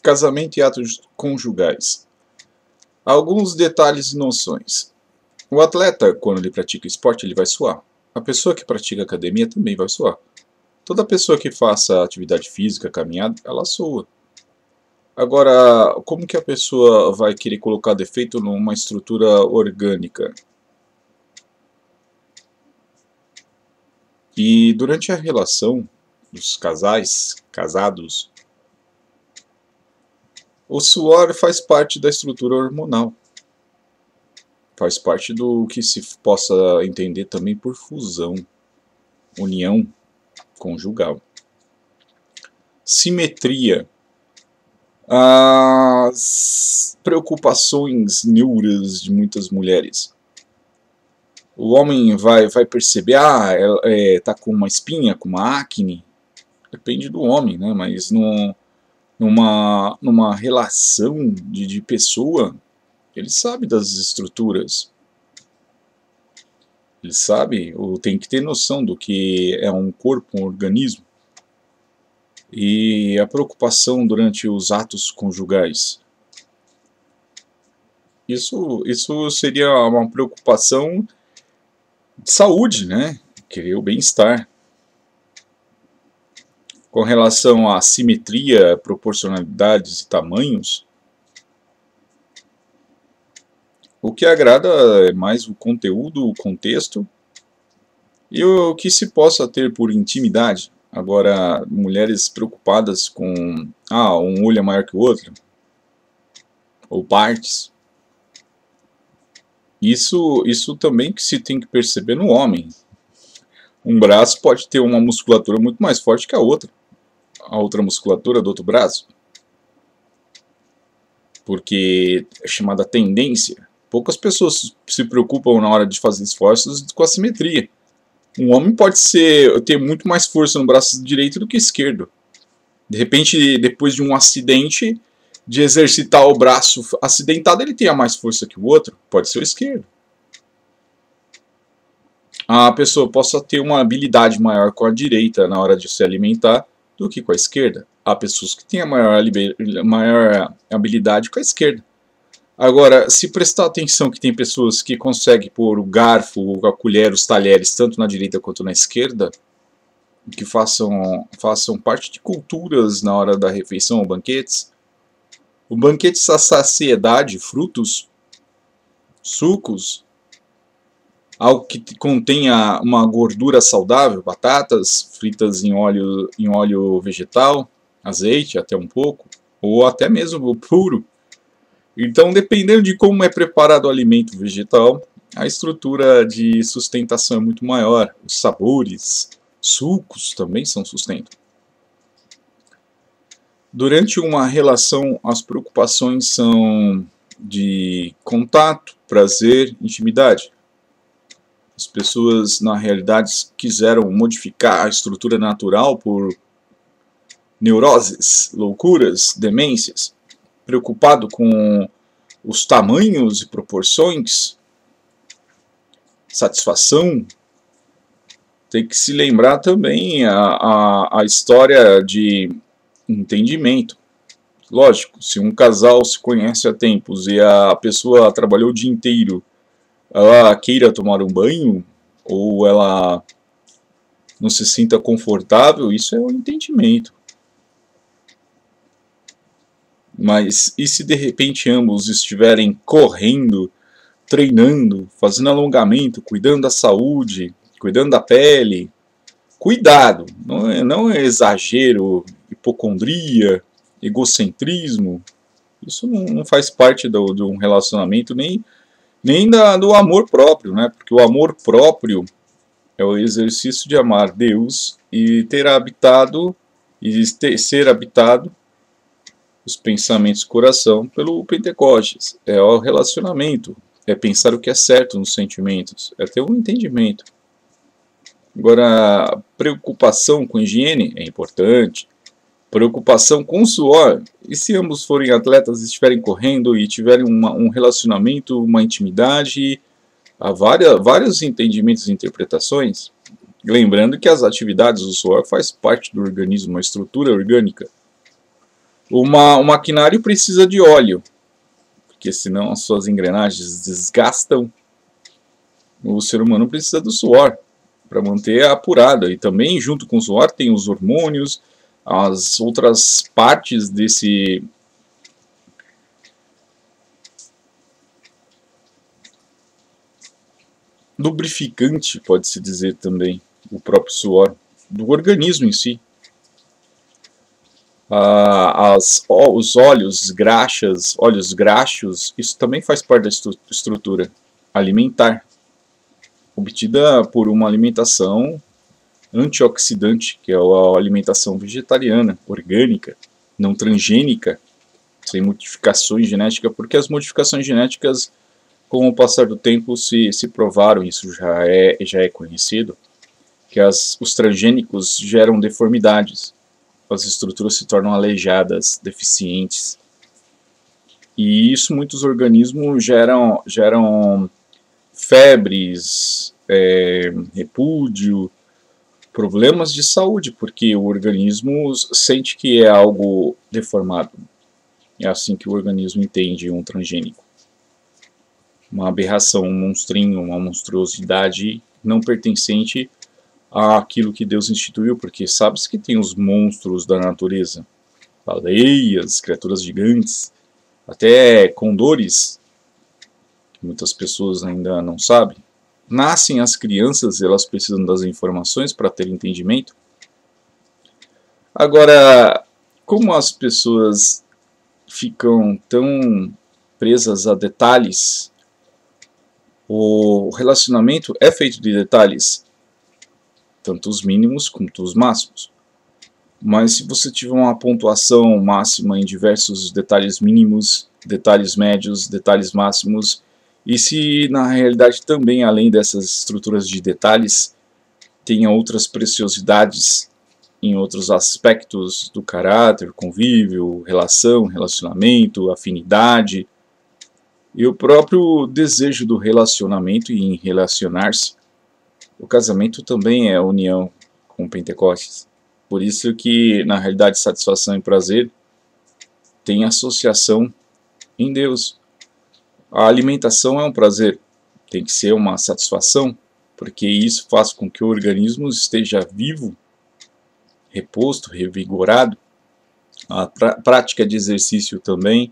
Casamento e atos conjugais. Alguns detalhes e noções. O atleta, quando ele pratica esporte, ele vai suar. A pessoa que pratica academia também vai suar. Toda pessoa que faça atividade física, caminhada, ela sua. Agora, como que a pessoa vai querer colocar defeito numa estrutura orgânica? E durante a relação dos casais, casados, o suor faz parte da estrutura hormonal. Faz parte do que se possa entender também por fusão, união conjugal. Simetria. As preocupações neuras de muitas mulheres. O homem vai perceber, tá com uma espinha, com uma acne. Depende do homem, né? Mas numa relação de pessoa, ele sabe das estruturas. Ele sabe, ou tem que ter noção do que é um corpo, um organismo. E a preocupação durante os atos conjugais. Isso seria uma preocupação de saúde, né? Querer o bem-estar. Com relação à simetria, proporcionalidades e tamanhos, o que agrada é mais o conteúdo, o contexto e o que se possa ter por intimidade. Agora, mulheres preocupadas com um olho é maior que o outro, ou partes, isso também que se tem que perceber no homem. Um braço pode ter uma musculatura muito mais forte que a outra musculatura do outro braço, porque é chamada tendência. Poucas pessoas se preocupam na hora de fazer esforços com a simetria. Um homem pode ter muito mais força no braço direito do que esquerdo. De repente, depois de um acidente, de exercitar o braço acidentado, ele tenha mais força que o outro. Pode ser o esquerdo. A pessoa possa ter uma habilidade maior com a direita na hora de se alimentar do que com a esquerda. Há pessoas que têm a maior habilidade com a esquerda. Agora, se prestar atenção que tem pessoas que conseguem pôr o garfo, a colher, os talheres, tanto na direita quanto na esquerda, que façam parte de culturas na hora da refeição ou banquetes. O banquete da saciedade, frutos, sucos, algo que contenha uma gordura saudável, batatas fritas em óleo vegetal, azeite até um pouco, ou até mesmo puro. Então, dependendo de como é preparado o alimento vegetal, a estrutura de sustentação é muito maior. Os sabores, sucos também são sustento. Durante uma relação, as preocupações são de contato, prazer, intimidade. As pessoas, na realidade, quiseram modificar a estrutura natural por neuroses, loucuras, demências. Preocupado com os tamanhos e proporções, satisfação. Tem que se lembrar também a história de entendimento. Lógico, se um casal se conhece há tempos e a pessoa trabalhou o dia inteiro, ela queira tomar um banho, ou ela não se sinta confortável, isso é um entendimento. Mas e se de repente ambos estiverem correndo, treinando, fazendo alongamento, cuidando da saúde, cuidando da pele? Cuidado, não é exagero, hipocondria, egocentrismo. Isso não faz parte de um relacionamento, nem do amor próprio, né? Porque o amor próprio é o exercício de amar Deus e ser habitado os pensamentos do coração pelo Pentecostes. É o relacionamento, é pensar o que é certo nos sentimentos, é ter um entendimento. Agora, preocupação com higiene é importante, preocupação com suor, e se ambos forem atletas, estiverem correndo e tiverem um relacionamento, uma intimidade, há vários entendimentos e interpretações, lembrando que as atividades do suor faz parte do organismo, uma estrutura orgânica. O maquinário precisa de óleo, porque senão as suas engrenagens desgastam. O ser humano precisa do suor para manter apurado. E também, junto com o suor, tem os hormônios, as outras partes desse lubrificante, pode-se dizer também, o próprio suor, do organismo em si. Os óleos graxos, isso também faz parte da estrutura alimentar, obtida por uma alimentação antioxidante, que é a alimentação vegetariana, orgânica, não transgênica, sem modificações genéticas, porque as modificações genéticas, com o passar do tempo, se provaram, isso já é conhecido, que os transgênicos geram deformidades, as estruturas se tornam aleijadas, deficientes. E isso muitos organismos geram febres, repúdio, problemas de saúde, porque o organismo sente que é algo deformado. É assim que o organismo entende um transgênico. Uma aberração, um monstrinho, uma monstruosidade não pertencente àquilo que Deus instituiu, porque sabe-se que tem os monstros da natureza, baleias, criaturas gigantes, até condores, que muitas pessoas ainda não sabem. Nascem as crianças, elas precisam das informações para ter entendimento. Agora, como as pessoas ficam tão presas a detalhes, o relacionamento é feito de detalhes, tanto os mínimos quanto os máximos. Mas se você tiver uma pontuação máxima em diversos detalhes mínimos, detalhes médios, detalhes máximos, e se na realidade também, além dessas estruturas de detalhes, tenha outras preciosidades em outros aspectos do caráter, convívio, relação, relacionamento, afinidade, e o próprio desejo do relacionamento e em relacionar-se, o casamento também é a união com Pentecostes. Por isso que, na realidade, satisfação e prazer tem associação em Deus. A alimentação é um prazer, tem que ser uma satisfação, porque isso faz com que o organismo esteja vivo, reposto, revigorado. A prática de exercício também,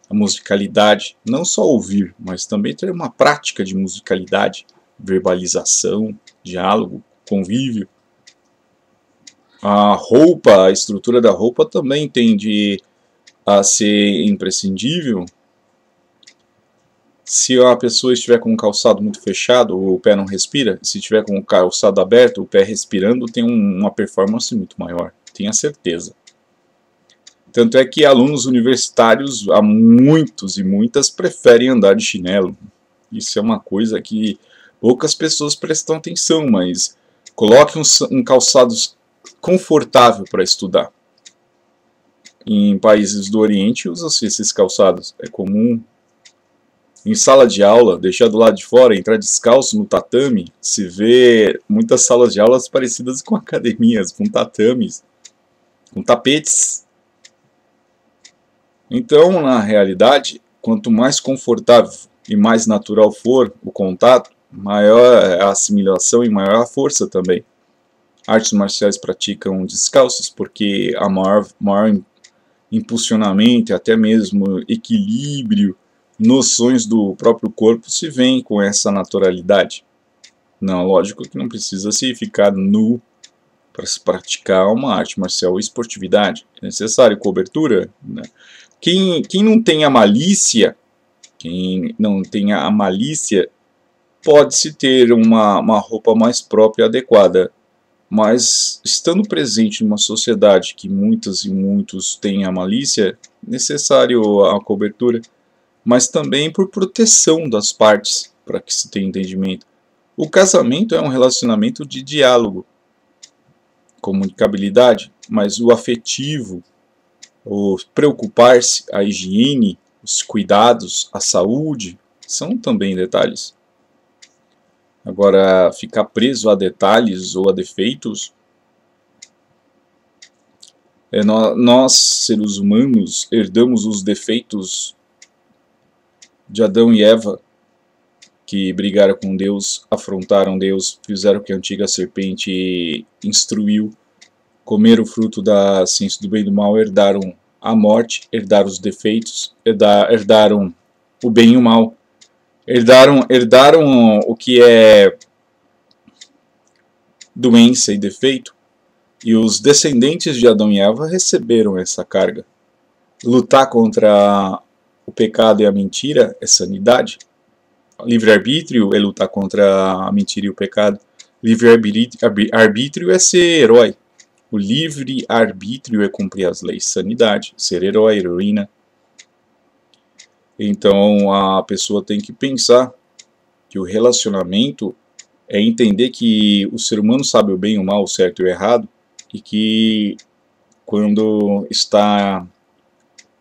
a musicalidade, não só ouvir, mas também ter uma prática de musicalidade, verbalização, diálogo, convívio. A roupa, a estrutura da roupa também tende a ser imprescindível. Se a pessoa estiver com um calçado muito fechado, o pé não respira. Se estiver com o calçado aberto, o pé respirando, tem uma performance muito maior, tenha certeza. Tanto é que alunos universitários, há muitos e muitas, preferem andar de chinelo. Isso é uma coisa que poucas pessoas prestam atenção, mas coloque um calçado confortável para estudar. Em países do Oriente usam-se esses calçados, é comum. Em sala de aula, deixar do lado de fora, entrar descalço no tatame, se vê muitas salas de aulas parecidas com academias, com tatames, com tapetes. Então, na realidade, quanto mais confortável e mais natural for o contato, maior é a assimilação e maior a força também. Artes marciais praticam descalços porque a maior impulsionamento e até mesmo equilíbrio, noções do próprio corpo se vêm com essa naturalidade. Não, lógico que não precisa se ficar nu para se praticar uma arte marcial ou esportividade. É necessário cobertura, né? Quem não tem a malícia, pode-se ter uma roupa mais própria e adequada. Mas, estando presente numa sociedade que muitas e muitos têm a malícia, é necessário a cobertura, mas também por proteção das partes, para que se tenha entendimento. O casamento é um relacionamento de diálogo, comunicabilidade, mas o afetivo, o preocupar-se, a higiene, os cuidados, a saúde, são também detalhes. Agora, ficar preso a detalhes ou a defeitos Nós, seres humanos, herdamos os defeitos de Adão e Eva, que brigaram com Deus, afrontaram Deus, fizeram o que a antiga serpente instruiu, comeram o fruto da ciência do bem e do mal, herdaram a morte, herdaram os defeitos, herdaram o bem e o mal, herdaram o que é doença e defeito, e os descendentes de Adão e Eva receberam essa carga. Lutar contra o pecado e a mentira é sanidade. Livre-arbítrio é lutar contra a mentira e o pecado. Livre-arbítrio é ser herói. O livre-arbítrio é cumprir as leis. Sanidade, ser herói, heroína. Então a pessoa tem que pensar que o relacionamento é entender que o ser humano sabe o bem, o mal, o certo e o errado, e que quando está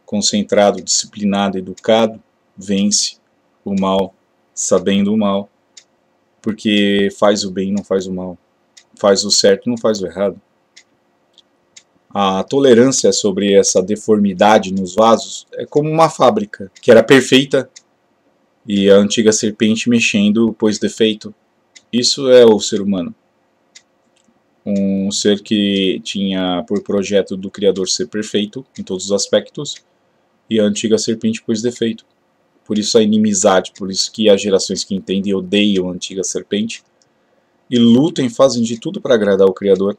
concentrado, disciplinado, educado, vence o mal, sabendo o mal, porque faz o bem e não faz o mal, faz o certo e não faz o errado. A tolerância sobre essa deformidade nos vasos é como uma fábrica que era perfeita e a antiga serpente mexendo pôs defeito. Isso é o ser humano. Um ser que tinha por projeto do Criador ser perfeito em todos os aspectos, e a antiga serpente pôs defeito. Por isso a inimizade, por isso que as gerações que entendem odeiam a antiga serpente e lutam e fazem de tudo para agradar o Criador,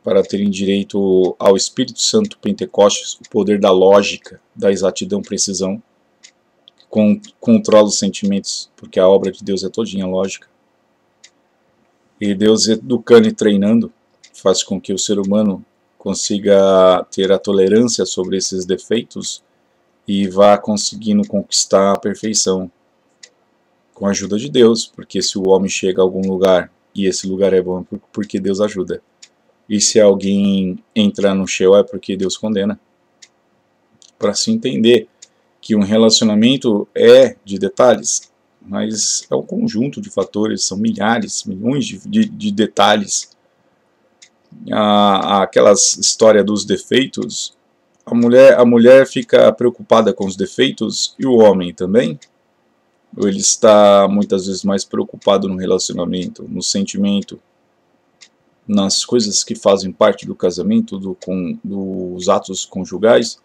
para terem direito ao Espírito Santo Pentecostes, o poder da lógica, da exatidão, precisão, controla os sentimentos, porque a obra de Deus é todinha lógica. E Deus educando e treinando faz com que o ser humano consiga ter a tolerância sobre esses defeitos e vá conseguindo conquistar a perfeição com a ajuda de Deus, porque se o homem chega a algum lugar e esse lugar é bom, porque Deus ajuda. E se alguém entrar no Sheol é porque Deus condena. Para se entender que um relacionamento é de detalhes, mas é um conjunto de fatores, são milhares, milhões de detalhes. Aquelas histórias dos defeitos, a mulher fica preocupada com os defeitos e o homem também? Ou ele está muitas vezes mais preocupado no relacionamento, no sentimento, nas coisas que fazem parte do casamento, dos atos conjugais,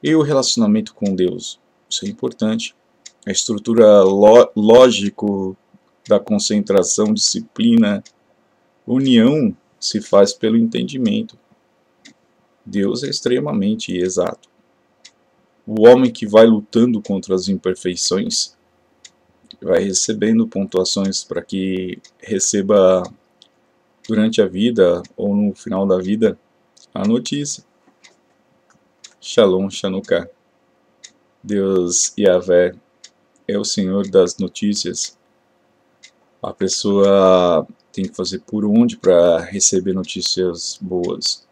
e o relacionamento com Deus? Isso é importante. A estrutura lógico da concentração, disciplina, união se faz pelo entendimento. Deus é extremamente exato. O homem que vai lutando contra as imperfeições vai recebendo pontuações para que receba durante a vida ou no final da vida a notícia. Shalom, Chanukah. Deus Yahvé é o Senhor das notícias. A pessoa tem que fazer por onde para receber notícias boas.